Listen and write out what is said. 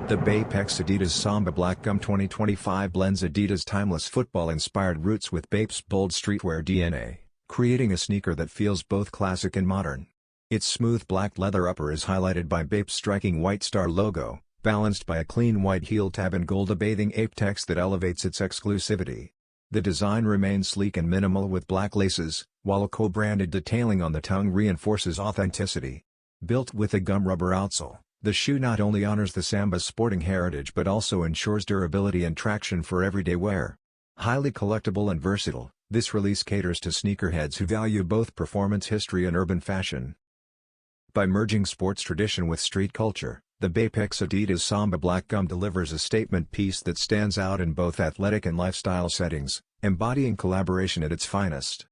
The BAPE Adidas Samba Black Gum 2025 blends Adidas' timeless football-inspired roots with BAPE's bold streetwear DNA, creating a sneaker that feels both classic and modern. Its smooth black leather upper is highlighted by BAPE's striking white star logo, balanced by a clean white heel tab and gold bathing ape text that elevates its exclusivity. The design remains sleek and minimal with black laces, while a co-branded detailing on the tongue reinforces authenticity. Built with a gum rubber outsole, the shoe not only honors the Samba's sporting heritage but also ensures durability and traction for everyday wear. Highly collectible and versatile, this release caters to sneakerheads who value both performance history and urban fashion. By merging sports tradition with street culture, the BAPE Adidas Samba Black Gum delivers a statement piece that stands out in both athletic and lifestyle settings, embodying collaboration at its finest.